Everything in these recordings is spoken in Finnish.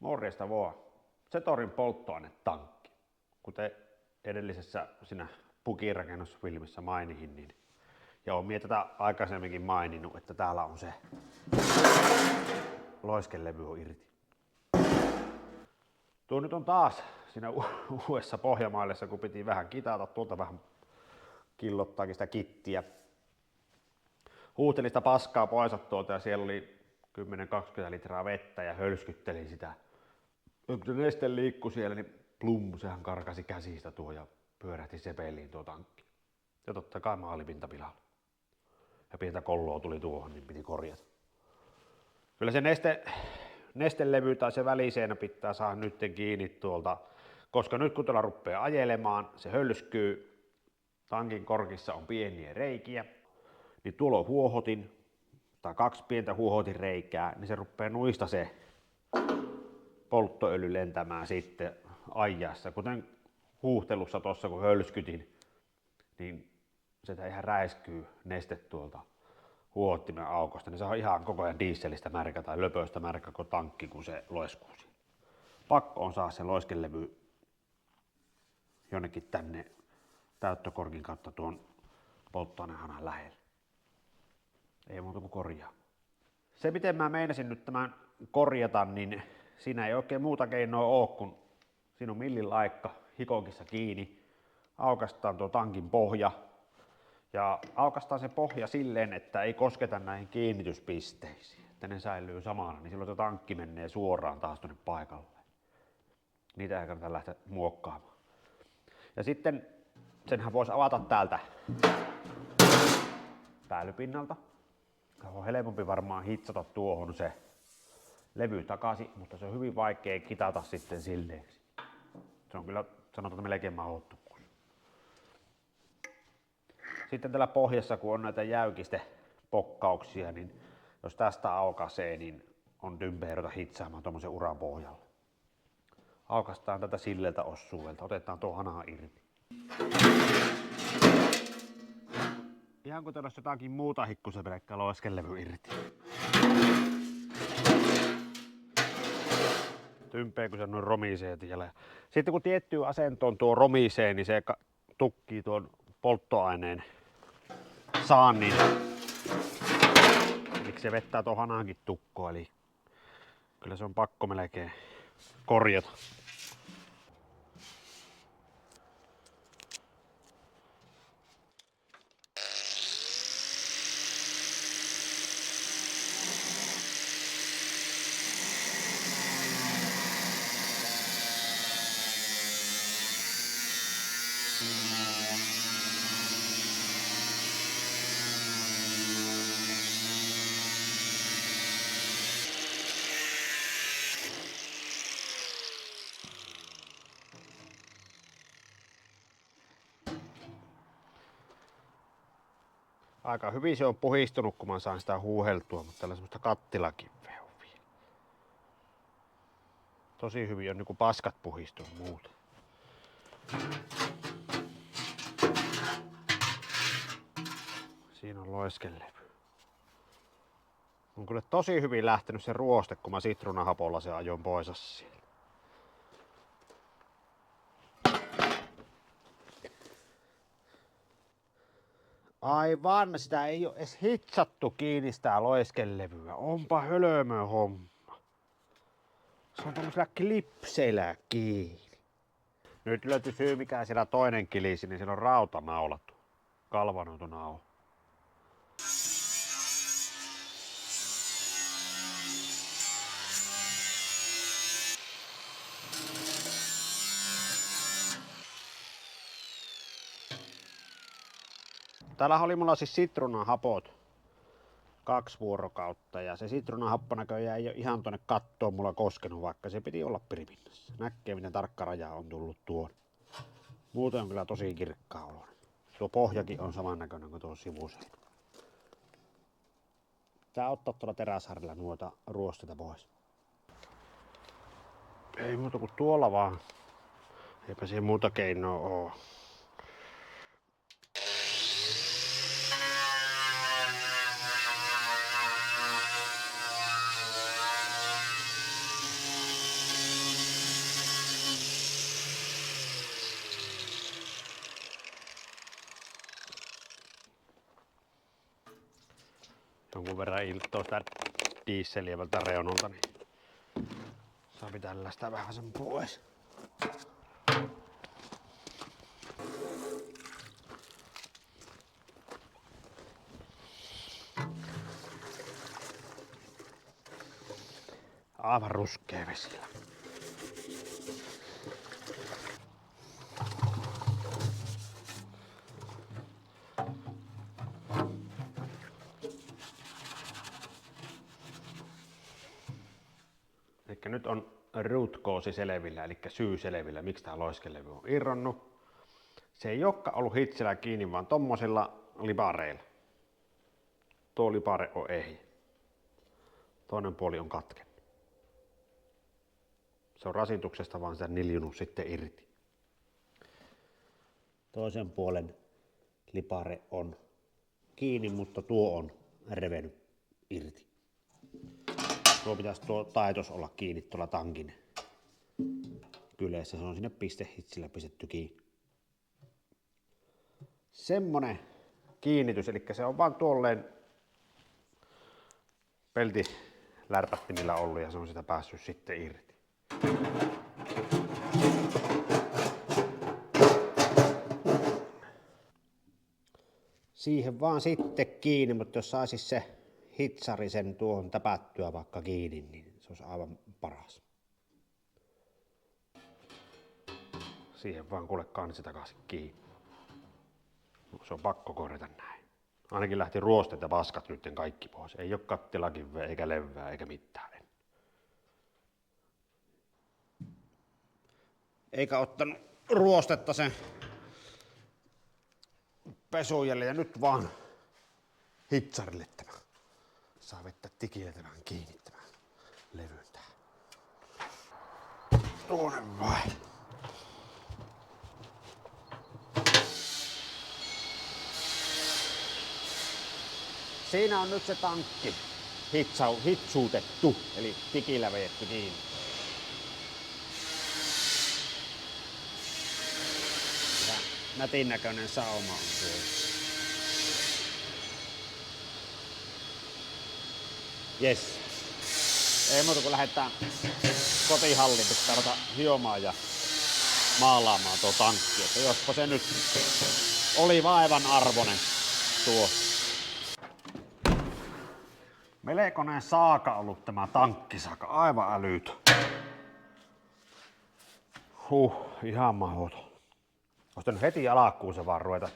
Morjesta vaan. Zetorin polttoainetankki. Kuten edellisessä siinä pukirakennusfilmissä mainihin, niin, ja olen tätä aikaisemminkin maininnut, että täällä on se loiskelevy on irti. Tuo nyt on taas siinä uudessa Pohjamaillessa, kun piti vähän kitata, tuolta vähän killottaakin sitä kittiä. Huuhtelin sitä paskaa pois tuolta ja siellä oli 10-20 litraa vettä ja hölskyttelin sitä. Kun neste liikkui siellä, niin plum, sehän karkasi käsistä tuo ja pyörähti sepeliin tuo tankki. Ja totta kai maalipinta pilalla. Ja pientä kolloa tuli tuohon, niin piti korjata. Kyllä se nestelevy tai se väliseinä pitää saada nyt kiinni tuolta, koska nyt kun tuolla rupeaa ajelemaan, se hölskyy, tankin korkissa on pieniä reikiä, niin tuolla on huohotin, tai 2 pientä huohotinreikää, niin se rupeaa nuista se polttoöljy lentämään sitten ajassa. Kuten huuhtelussa tuossa kun hölskytin, niin se ihan räiskyy neste tuolta huohottimen aukosta, niin se on ihan koko ajan dieselistä märkä tai löpöistä märkä koko tankki, kun se loiskuu siihen. Pakko on saada se loiskelevy jonnekin tänne täyttökorkin kautta tuon polttoainehanan lähelle. Ei muuta kuin korjaa. Se miten mä meinasin nyt tämän korjata, niin siinä ei oikein muuta keinoa ole, kun siinä on millilaikka hikokissa kiinni. Aukastaan tuo tankin pohja. Ja aukastaan se pohja silleen, että ei kosketa näihin kiinnityspisteisiin, että ne säilyy samana, niin silloin se tankki menee suoraan taas tuonne paikalle. Niitä ei kannata lähteä muokkaamaan. Ja sitten senhän voisi avata täältä päällypinnalta. On helpompi varmaan hitsata tuohon se levy takaisin, mutta se on hyvin vaikea kitata sitten silleeksi. Se on kyllä sanotaan melkein mahdoton. Sitten täällä pohjassa, kun on näitä jäykistepokkauksia, niin jos tästä aukaisee, niin on tympeä ruveta hitsaamaan tuommoisen uran pohjalle. Aukastaan tätä silleltä osuudelta, otetaan tuo hana irti. Ihan kuten olisi jotakin muuta hikkusen pelkkä loiskelevy irti. Tympeä kun se noin romisee tiellä. Sitten kun tiettyyn asentoon tuo romisee, niin se tukkii tuon polttoaineen saannin. Eli se vettää tuon hanaankin tukkoon, eli kyllä se on pakko melkein korjata. Aika hyvin se on puhistunut, kun mä saan sitä huuheltua, mutta täällä on semmoista kattilakiveä vielä. Tosi hyvin on niinku paskat puhistunut muuta. Siinä on loiskelevy. On kyllä tosi hyvin lähtenyt se ruoste, kun mä sitruunahapolla se ajoin pois sieltä. Aivan, sitä ei ole edes hitsattu kiinni sitä loiskelevyä. Onpa hölmö homma. Se on tommosilla klipseillä kiinni. Nyt löytyy syy mikä siellä toinen kilisi, niin siellä on rautanaulattu. Kalvanoitu nauha. Täällä oli mulla siis sitruunahapot 2 vuorokautta ja se sitruunahappo näköjään ei ole ihan tuonne kattoon mulla koskenut, vaikka se piti olla piripinnassa. Näkee miten tarkka raja on tullut tuon. Muuten on kyllä tosi kirkkaa oloinen. Tuo pohjakin on samannäköinen kuin tuo sivuseinä. Tää ottaa tuolla teräsharjalla noita ruosteita pois. Ei muuta kuin tuolla vaan. Eipä siihen muuta keinoa oo. jonkun verran ilttoa sitä dieseliä vältä reunolta, niin saa tällaista vähän sen pois. Aivan ruskea vesillä. Elikkä nyt on root cause selvillä, eli syy selvillä, miksi tää loiskelevy on irronnut. Se ei olekaan ollut hitsillä kiinni, vaan tommosilla lipareilla. Tuo lipare on ehjä. Toinen puoli on katkennut. Se on rasituksesta vaan sitä niljunut sitten irti. Toisen puolen lipare on kiinni, mutta tuo on revennyt irti. Tuo pitäisi tuo taitos olla kiinni tuolla tankin kyleessä. Se on sinne pistehitsillä pistetty kiinni. Semmonen kiinnitys, eli se on vaan tuolleen peltilärpättimillä ollut ja se on sitä päässyt sitten irti. Siihen vaan sitten kiinni, mutta jos saisi se hitsari sen tuohon täpättyä vaikka kiinni, niin se olisi aivan paras. Siihen vaan kuule kansi takaisin kiinni. Se on pakko korjata näin. Ainakin lähti ruosteet ja paskat nyt kaikki pois. Ei ole kattilakiveä eikä levää eikä mitään. Eikä ottanut ruostetta sen pesujälle ja nyt vaan hitsarille tämä. Saa vettä tikille tämän kiinni tämän levyn tähän. Tuonne vai. Siinä on nyt se tankki hitsuutettu, eli tikillä vedetty kiinni. Nätin näköinen sauma on tuolla. Jes. Ei muuta kuin lähdetään kotihalliin, pitää ruveta hiomaan ja maalaamaan tuo tankki. Että jospa se nyt oli vaivan arvoinen tuo. Melkoinen saaka ollut tämä tankkisaka, aivan älytön. Ihan mahdoton. Olisi nyt heti alkuun se vaan ruveta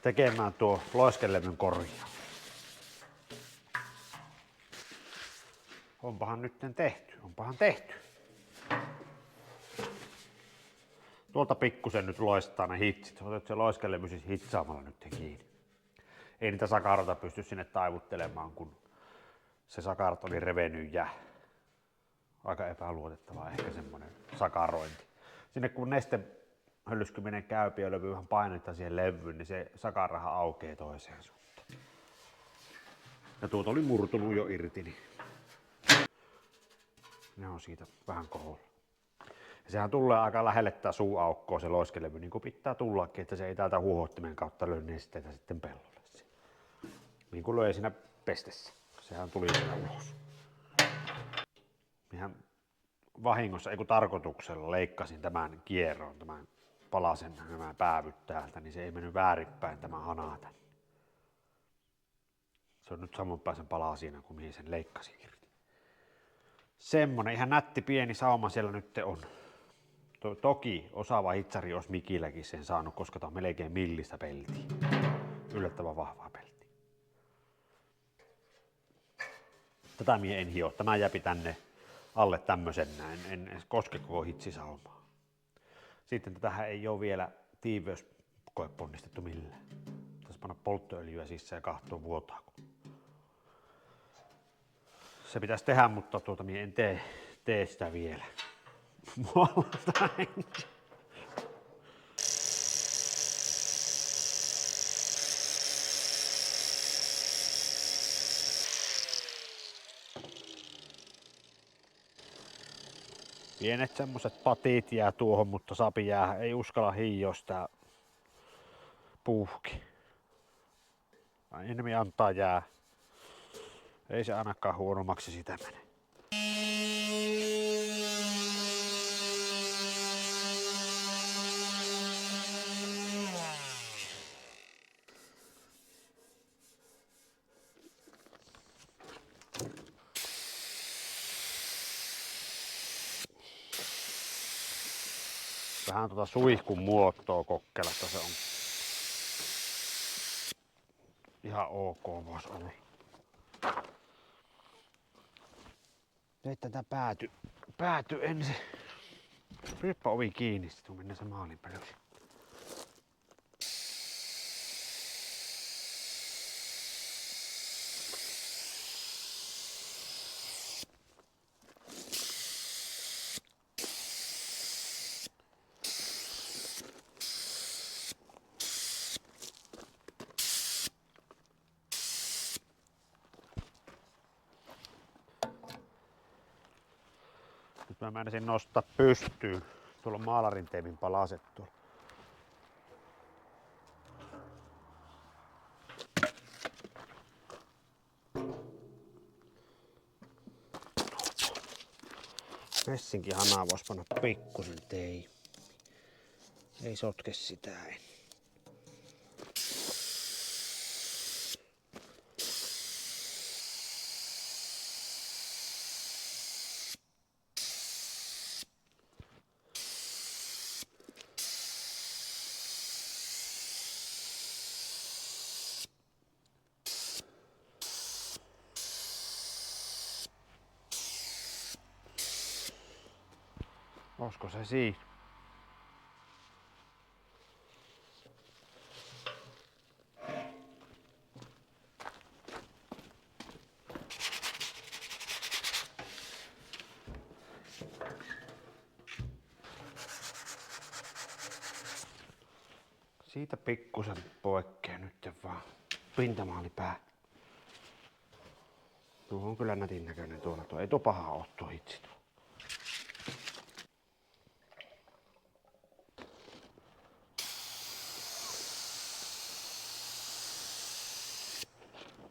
tekemään tuo loiskelevyn korjaa. Onpahan nyt tehty. Tuolta pikkusen nyt loistaa ne hitsit. Otat se loiskelevy siis hitsaamalla nyt kiinni. Ei niitä sakarota pysty sinne taivuttelemaan, kun se sakarat oli revennyt ja aika epäluotettava ehkä semmonen sakarointi. Sinne kun nestehöllystyminen käypi ja löytyy vähän painetta siihen levyyn, niin se sakaraha aukeaa toiseen suuntaan. Ja tuota oli murtunut jo irti, niin ne on siitä vähän koholla. Ja sehän tulee aika lähelle tää suuaukkoa se loiskelevy, niin kuin pitää tullakin, että se ei täältä huuhottimen kautta löy nesteitä sitten pellolle. Niin kuin löi siinä pestessä. Sehän tuli siinä ulos. Ihan vahingossa, ei kun tarkoituksella leikkasin tämän kierron, tämän palasen nämä päävyt täältä, niin se ei mennyt väärinpäin tämä hanata. Se on nyt samanpäisen palaa siinä, kun mihin sen leikkasin irti. Semmonen ihan nätti pieni sauma siellä nyt on. Toki osaava hitsari olisi mikilläkin sen saanut, koska tämä on melkein millistä peltiä. Yllättävän vahvaa peltiä. Tätä minä en hio. Tämä jäpi tänne alle tämmösen näin. En koske koko hitsisaumaa. Sitten tätähän ei ole vielä tiiviyskoe ponnistettu millään. Tässä panna polttoöljyä sisään ja katsoa vuotaako. Se pitäisi tehdä, mutta minä en tee sitä vielä. Pienet semmoset patit jää tuohon, mutta sapi ei uskalla hioa sitä puuhki. Enemmän antaa jää. Ei se ainakaan huonommaksi sitä mene. Vähän tuota suihkun muotoa kokkelasta se on. Ihan ok vois olla. Teit tätä pääty ensin. Pyyppä ovi kiinni, sitten mennä se maalin päälle. Nyt mä menisin nostaa pystyyn. Tuolla on maalarin teemin palaset tuolla. Messinkin hanaa vois panna pikkusen tei. Ei sotke sitä. Olisiko se siinä? Siitä pikkusen poikkea nyt vaan pintamaalipää. Tuo on kyllä nätin näköinen tuolla. Tuo ei tuo paha oo tuo hitsi tuo.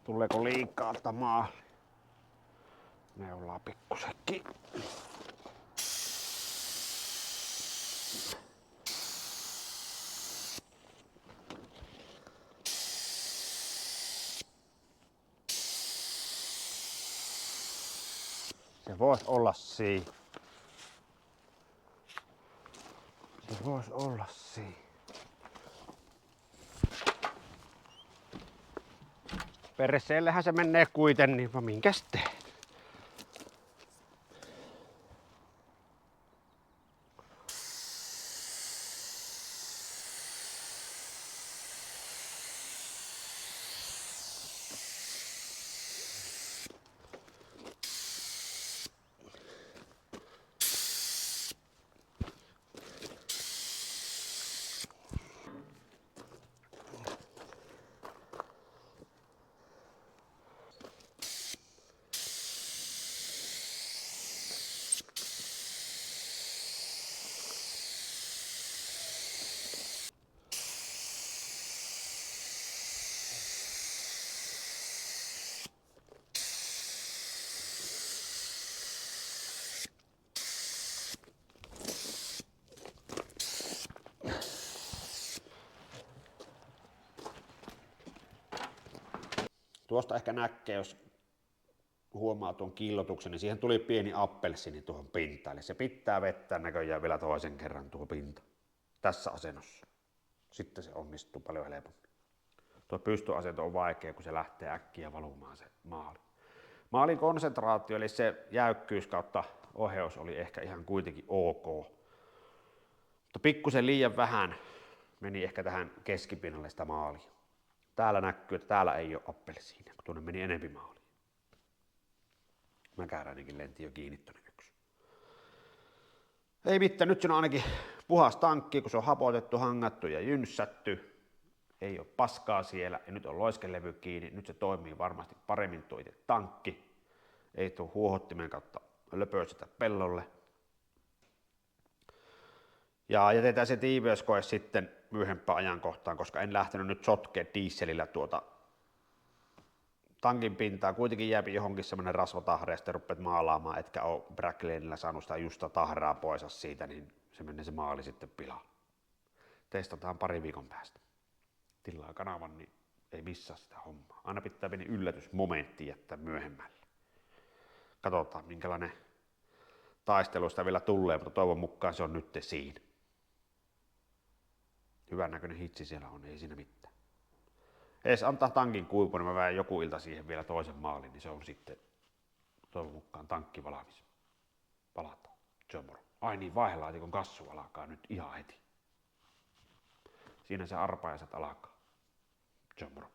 Tuleeko liikaa tätä maalle? Neulaa pikkusenkin. Se vois olla siinä. Se vois olla siinä. Perseellehän se menee kuiten, niin vaan minkäs teet? Tuosta ehkä näkee, jos huomaa tuon killotuksen, niin siihen tuli pieni appelsiini tuohon pintaan. Eli se pitää vettää näköjään vielä toisen kerran tuo pinta. Tässä asennossa. Sitten se onnistuu paljon helpommin. Tuo pystyasento on vaikea, kun se lähtee äkkiä valumaan se maali. Maalin konsentraatio, eli se jäykkyys kautta oheus oli ehkä ihan kuitenkin ok. Mutta pikkusen liian vähän meni ehkä tähän keskipinnalle sitä maalia. Täällä näkyy, että täällä ei ole appelsiinia, kun tuonne meni enempi maaliin. Mäkäräinenkin lenti jo kiinni tuonne yksi. Ei mitään, nyt se on ainakin puhas tankki, kun se on hapotettu, hangattu ja jynssätty. Ei ole paskaa siellä ja nyt on loiskelevy kiinni. Nyt se toimii varmasti paremmin tuo itse tankki. Ei tuo huohottimen kautta löpöisetä pellolle. Ja jätetään se tiiviyskoe sitten myöhempään ajankohtaan, koska en lähtenyt nyt sotkeen dieselillä tuota tankin pintaa kuitenkin jääpi johonkin semmoinen rasvatahra ja sitten rupeat maalaamaan, etkä ole Brackleinillä saanut sitä justa tahraa pois siitä, niin se menee se maali sitten pilaan. Testataan pari viikon päästä. Tilaa kanavan, niin ei missaa sitä hommaa. Aina pitää pieni yllätysmomentti jättää myöhemmälle. Katsotaan minkälainen taistelu sitä vielä tulee, mutta toivon mukaan se on nyt siinä. Hyvän näköinen hitsi siellä on, ei siinä mitään. Ees antaa tankin kuivua, niin mä vähän joku ilta siihen vielä toisen maalin, niin se on sitten toivon mukaan tankki valmis. Palataan. Jomoro. Ai niin, vaihdelaatikon kassu alkaa nyt ihan heti. Siinä se arpajaiset alkaa. Jomoro.